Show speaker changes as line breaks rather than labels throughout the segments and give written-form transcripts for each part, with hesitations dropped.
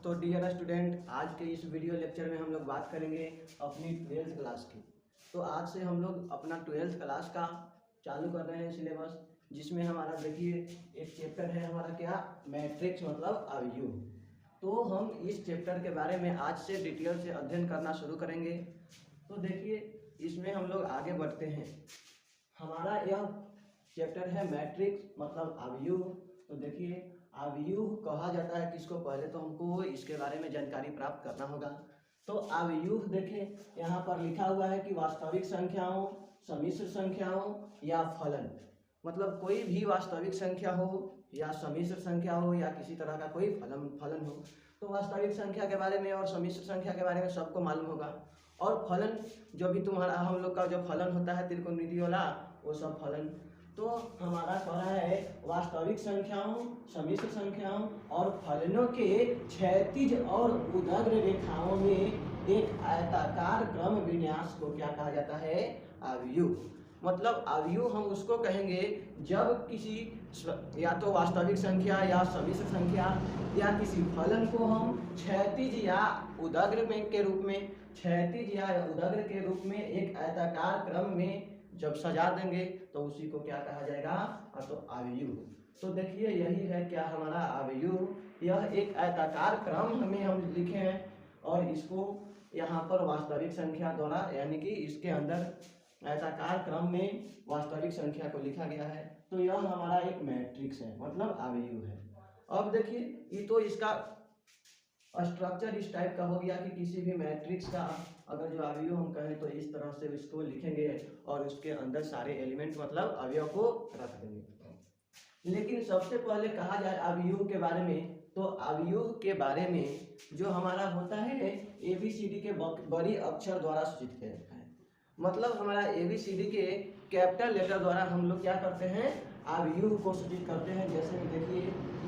तो dear student, आज के इस वीडियो लेक्चर में हम लोग बात करेंगे अपनी 12th क्लास की। तो आज से हम लोग अपना 12th क्लास का चालू कर रहे हैं सिलेबस, जिसमें हमारा देखिए एक चैप्टर है हमारा क्या, मैट्रिक्स मतलब अवयव। तो हम इस चैप्टर के बारे में आज से डिटेल से अध्ययन करना शुरू करेंगे। तो देखिए इसमें हम लोग आगे बढ़ते हैं। हमारा यह चैप्टर है मैट्रिक्स मतलब अवयव। तो देखिए अवयव कहा जाता है किसको, पहले तो हमको इसके बारे में जानकारी प्राप्त करना होगा। तो अवयव देखें, यहाँ पर लिखा हुआ है कि वास्तविक संख्याओं, सम्मिश्र संख्याओं या फलन, मतलब कोई भी वास्तविक संख्या हो या सम्मिश्र संख्या हो या किसी तरह का कोई फलन हो। तो वास्तविक संख्या के बारे में और सम्मिश्र संख्या के बारे में सबको मालूम होगा। और फलन जो भी तुम्हारा हम लोग का जो फलन होता है त्रिकोणमिति वाला, वो सब फलन। तो हमारा कहा है वास्तविक संख्याओं, सम्मिश्र संख्याओं और फलनों के क्षैतिज और उदग्र रेखाओं में एक आयताकार क्रम विन्यास को क्या कहा जाता है, अवयव। मतलब अवयव हम उसको कहेंगे जब किसी या तो वास्तविक संख्या या सम्मिश्र संख्या या किसी फलन को हम क्षैतिज या उदग्र में के रूप में, क्षैतिज या उदग्र के रूप में एक आयताकार क्रम में जब सजा देंगे तो उसी को क्या कहा जाएगा, तो अवयव। तो देखिए यही है क्या हमारा अवयव। यह एक आयताकार क्रम हमें हम लिखे हैं और इसको यहाँ पर वास्तविक संख्या द्वारा, यानी कि इसके अंदर आयताकार क्रम में वास्तविक संख्या को लिखा गया है। तो यह हमारा एक मैट्रिक्स है, मतलब अवयव है। अब देखिए ये तो इसका स्ट्रक्चर इस टाइप का हो गया कि किसी भी मैट्रिक्स का अगर जो अवयव हम कहें तो इस तरह से इसको लिखेंगे और उसके अंदर सारे एलिमेंट मतलब अवयव को रख देंगे। लेकिन सबसे पहले कहा जाए अवयव के बारे में, तो अवयव के बारे में जो हमारा होता है ABCD के बड़ी अक्षर द्वारा सूचित किया जाता है। मतलब हमारा ABCD के कैपिटल लेटर द्वारा हम लोग क्या करते हैं, अवयव को सूचित करते हैं। जैसे कि देखिए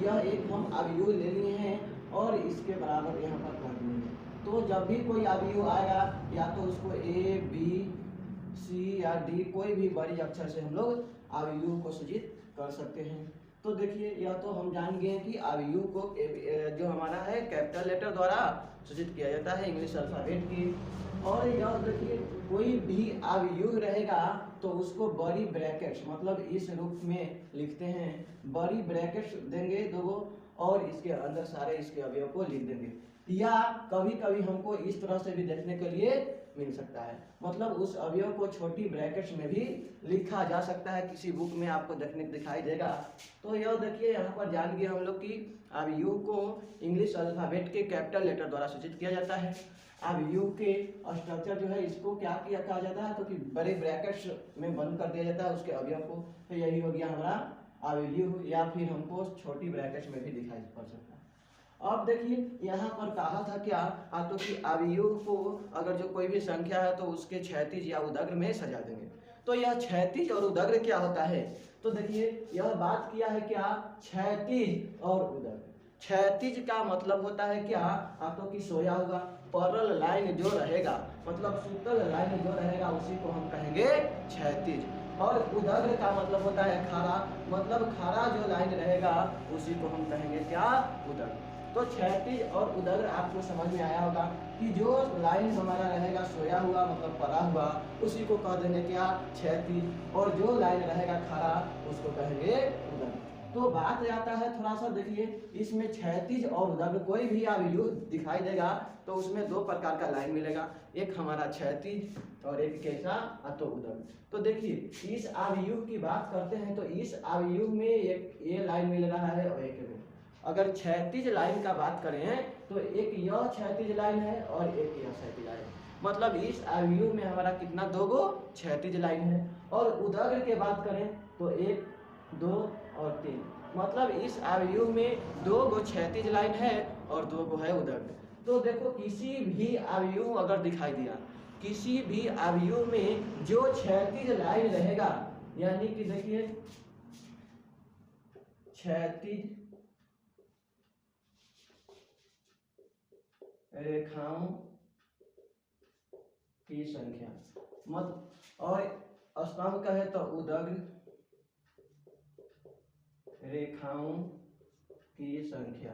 यह एक हम अवयव ले लिए हैं और इसके बराबर यहाँ पर कर दिए। तो जब भी कोई अवयव आएगा या तो उसको A, B, C या D कोई भी बड़ी अक्षर से हम लोग अवयव को सूचित कर सकते हैं। तो देखिए यह तो हम जान गए कि अवयव को जो हमारा है कैपिटल लेटर द्वारा सूचित किया जाता है, इंग्लिश अल्फाबेट की। और यह देखिए कोई भी अवयव रहेगा तो उसको बड़ी ब्रैकेट्स मतलब इस रूप में लिखते हैं, बड़ी ब्रैकेट्स देंगे दो और इसके अंदर सारे इसके अवयव को लिख देंगे। या कभी कभी हमको इस तरह से भी देखने के लिए मिल सकता है, मतलब उस अवयव को छोटी ब्रैकेट्स में भी लिखा जा सकता है, किसी बुक में आपको देखने दिखाई देगा। तो यह देखिए यहाँ पर जान गए हम लोग कि अवयव को इंग्लिश अल्फाबेट के कैपिटल लेटर द्वारा सूचित किया जाता है। अवयव के स्ट्रक्चर जो है इसको क्या किया कहा जाता है, तो कि बड़े ब्रैकेट्स में बंद कर दिया जाता है उसके अवयव को। तो यही हो गया हमारा अवयव, या फिर हमको छोटी ब्रैकेट्स में भी दिखाई पड़ सकता है। अब देखिए यहाँ पर कहा था क्या, तो कि अवयव को अगर जो कोई भी संख्या है तो उसके क्षैतिज या उदग्र में सजा देंगे। तो यह क्षैतिज और उदग्र क्या होता है, तो देखिए यह बात किया है क्या, क्षैतिज और उदग्र। क्षैतिज का मतलब होता है क्या, तो कि सोया हुआ पैरेलल लाइन जो रहेगा, मतलब सुतल लाइन जो रहेगा उसी को हम कहेंगे क्षैतिज। और उदग्र का मतलब होता है खड़ा, मतलब खड़ा जो लाइन रहेगा उसी को हम कहेंगे क्या, उदग्र। तो क्षैतिज और उदग्र आपको समझ में आया होगा कि जो लाइन हमारा रहेगा सोया हुआ मतलब पड़ा हुआ उसी को कह देंगे क्या, क्षैतिज, और जो लाइन रहेगा खड़ा उसको कहेंगे उदग्र। तो बात आता है थोड़ा सा देखिए, इसमें क्षैतिज और उदग्र कोई भी अवयव दिखाई देगा तो उसमें दो प्रकार का लाइन मिलेगा, एक हमारा क्षैतिज और एक कैसा, तो उदग्र। तो देखिए इस अवयव की बात करते हैं तो इस अवयव में एक ये लाइन मिल रहा है और एक में। अगर क्षैतिज लाइन का बात करें तो एक यह क्षैतिज लाइन है और एक यह क्षैतिज लाइन, मतलब इस अवयव में हमारा कितना, दो गो क्षैतिज लाइन है। और उदग्र के बात करें तो एक, दो और तीन, मतलब इस अवयव में दो गो क्षैतिज लाइन है और दो गो है उदग्र। तो देखो किसी भी अवयव अगर दिखाई दिया, किसी भी अवयव में जो क्षैतिज लाइन रहेगा, यानी कि देखिए क्षैतिज रेखाओं की संख्या मत, और स्तंभ कहे तो उदग्र रेखाओं की संख्या।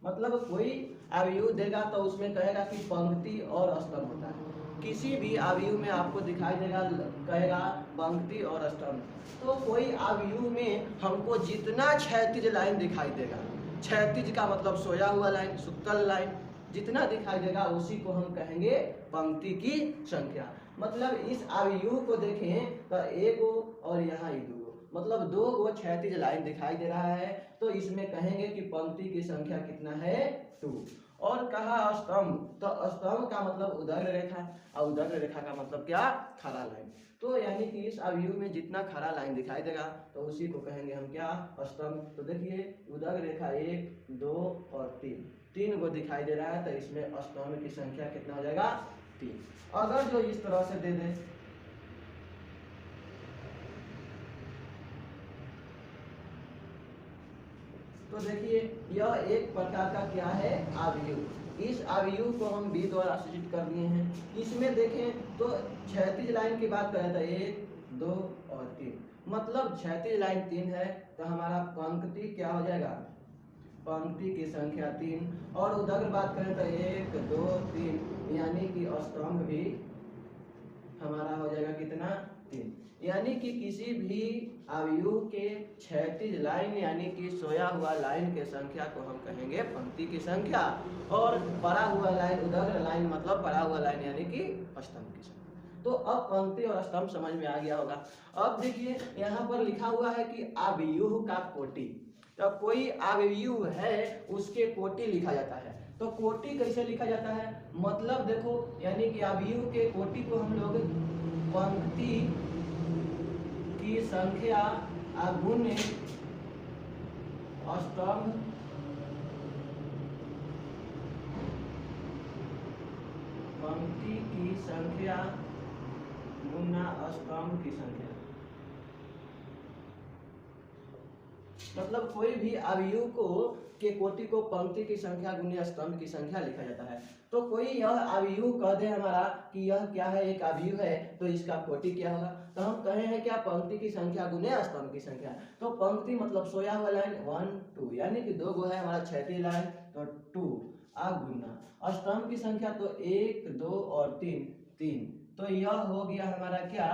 मतलब कोई अवयव देगा तो उसमें कहेगा कि पंक्ति और स्तंभ होता है। किसी भी अवयव में आपको दिखाई देगा, कहेगा पंक्ति और स्तंभ। तो कोई अवयव में हमको जितना क्षैतिज लाइन दिखाई देगा, क्षैतिज का मतलब सोया हुआ लाइन, सुतल लाइन, जितना दिखाई देगा उसी को हम कहेंगे पंक्ति की संख्या। मतलब इस अवयव को देखें तो एगो और यहाँ ही दो, मतलब 2 गो क्षैतिज लाइन दिखाई दे रहा है, तो इसमें कहेंगे कि पंक्ति की संख्या कितना है 2। और कहा स्तंभ, तो स्तंभ का मतलब उदग्र रेखा, और उदग्र रेखा का मतलब क्या, खड़ा लाइन। तो यानी कि इस अवयव में जितना खड़ा लाइन दिखाई देगा तो उसी को कहेंगे हम क्या, स्तंभ। तो देखिए उदग्र रेखा 1 2 और 3 गो दिखाई दे रहा है, तो इसमें स्तंभ की संख्या कितना हो जाएगा 3। अगर जो इस तरह से दे दे, तो देखिए यह एक प्रकार का क्या है, अवयव। इस अवयव को हम बी द्वारा सूचित कर दिए हैं। इसमें देखें तो क्षैतिज लाइन की बात करें तो 1 2 और 3, मतलब क्षैतिज लाइन 3 है, तो हमारा पंक्ति क्या हो जाएगा, पंक्ति की संख्या 3। और उदग्र बात करें तो 1 2 3, यानी कि स्तंभ भी हमारा हो जाएगा कितना, 3। यानी कि किसी भी अवयव के क्षैतिज लाइन यानी कि सोया हुआ लाइन के संख्या को हम कहेंगे पंक्ति की संख्या, और पड़ा हुआ लाइन, उदग्र लाइन मतलब पड़ा हुआ लाइन यानी कि स्तंभ की संख्या। तो अब पंक्ति और स्तंभ समझ में आ गया होगा। अब देखिए यहाँ पर लिखा हुआ है कि अवयव का कोटि। तो कोई अवयव है उसके कोटि लिखा जाता है। तो कोटि कैसे लिखा जाता है, मतलब देखो, यानी कि अवयव के कोटि को हम लोग पंक्ति की संख्या गुणे स्तंभ पंक्ति की संख्या गुना स्तंभ की संख्या, मतलब कोई भी अवयव को के कोटि को पंक्ति की संख्या गुने स्तंभ की संख्या लिखा जाता है। तो कोई यह अवयव कह दे हमारा कि यह क्या है, एक अवयव है, तो इसका कोटि क्या होगा, तो हम कहे हैं क्या, पंक्ति की संख्या गुने स्तंभ की संख्या। तो पंक्ति मतलब सोया हुआ लाइन 1 2, यानी कि 2 गो है हमारा क्षैतिज लाइन, तो 2 गुना स्तंभ की संख्या, तो 1 2 और 3। तो यह हो गया हमारा क्या,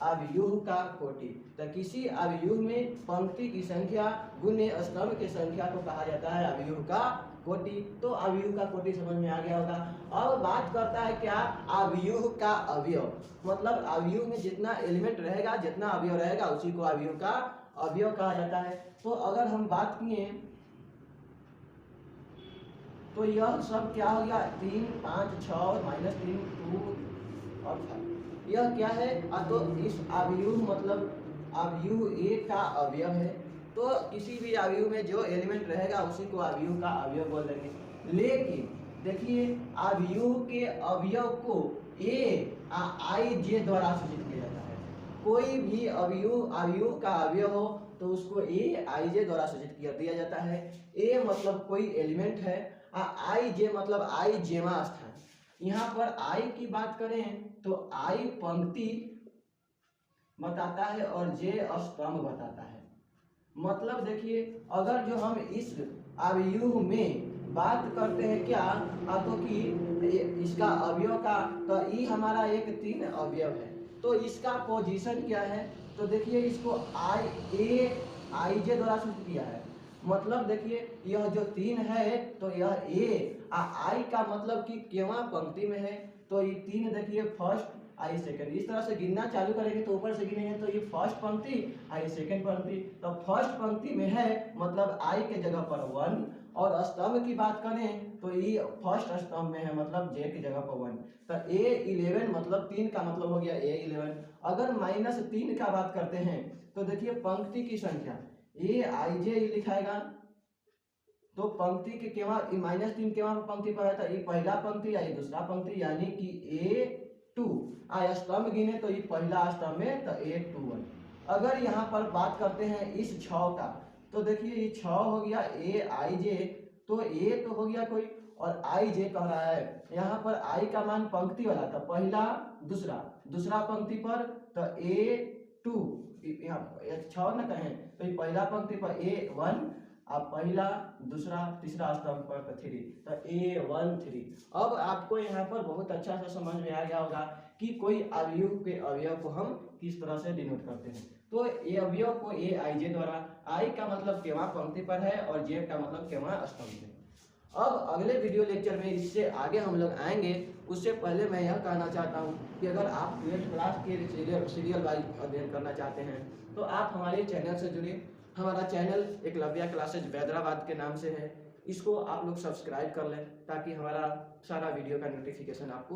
अवयव का कोटि। तो किसी अवयव में पंक्ति की संख्या गुने स्तंभ की संख्या को कहा जाता है अवयव का कोटि। तो अवयव का कोटि समझ में आ गया होगा। अब बात करता है क्या, अवयव का अवयव, मतलब अवयव में जितना एलिमेंट रहेगा, जितना अवयव रहेगा उसी को अवयव का अवयव कहा जाता है। तो अगर हम बात किए तो यह सब क्या हो गया, 3 5 6 -3 2 और 5, यह क्या है, तो इस अवयव मतलब अवयव ए का अवयव है। तो किसी भी अवयव में जो एलिमेंट रहेगा उसी को अवयव का अवयव बोल देंगे। लेकिन देखिए अवयव के अवयव को ए आई जे द्वारा सूचित किया जाता है। कोई भी अवयव का अवयव हो तो उसको ए आई जे द्वारा सूचित किया दिया जाता है। ए मतलब कोई एलिमेंट है, आई जे मतलब आई जेमा स्थान। यहाँ पर आई की बात करें तो आई पंक्ति बताता है और जे स्तंभ बताता है। मतलब देखिए अगर जो हम इस अवयव में बात करते हैं क्या, तो कि इसका अवयव का, तो ई हमारा एक 3 अवयव है, तो इसका पोजीशन क्या है, तो देखिए इसको आई जे द्वारा सूचित किया है। मतलब देखिए यह जो 3 है तो यह ए आई का मतलब कि केवां पंक्ति में है, तो ये 3 देखिए फर्स्ट आई सेकंड, इस तरह से गिनना चालू करेंगे तो ऊपर से गिनेंगे तो ये फर्स्ट पंक्ति आई सेकंड पंक्ति। तो फर्स्ट पंक्ति में है मतलब आई के जगह पर 1, और स्तंभ की बात करें तो ये फर्स्ट स्तंभ में है मतलब जे की जगह पर 1। तो A11 मतलब 3 का मतलब हो गया A11। अगर -3 का बात करते हैं तो देखिए पंक्ति की संख्या ए आई जे लिखाएगा, तो पंक्ति के केवल -3 केवल पंक्ति पर है, तो ये पहला पंक्ति या ये दूसरा पंक्ति, यानी कि A2। स्तंभ गिने तो ये पहला स्तंभ में, तो A21। अगर यहाँ पर बात करते हैं इस 6 का, तो देखिए ये 6 हो गया ए आई जे, तो ए तो हो गया कोई और आई जे कह रहा है। यहाँ पर आई का मान पंक्ति वाला, तो पहला दूसरा पंक्ति पर, तो A2 यहाँ 6 न कहें तो ये पहला पंक्ति पर A1 आप पहला दूसरा तीसरा स्तंभ पर 3, तो A1 3। अब आपको यहाँ पर बहुत अच्छा सा समझ में आ गया होगा कि कोई अवयव के अवयव को हम किस तरह से डिनोट करते हैं। तो ये अवयव को AIJ द्वारा, I का मतलब केवां पंक्ति पर है और J का मतलब केवां स्तंभ में। अब अगले वीडियो लेक्चर में इससे आगे हम लोग आएंगे। उससे पहले मैं यह कहना चाहता हूँ कि अगर आप 12th क्लास के सीरियल वाइज अध्ययन करना चाहते हैं तो आप हमारे चैनल से जुड़िए। हमारा चैनल एकलव्य क्लासेज हैदराबाद के नाम से है। इसको आप लोग सब्सक्राइब कर लें ताकि हमारा सारा वीडियो का नोटिफिकेशन आपको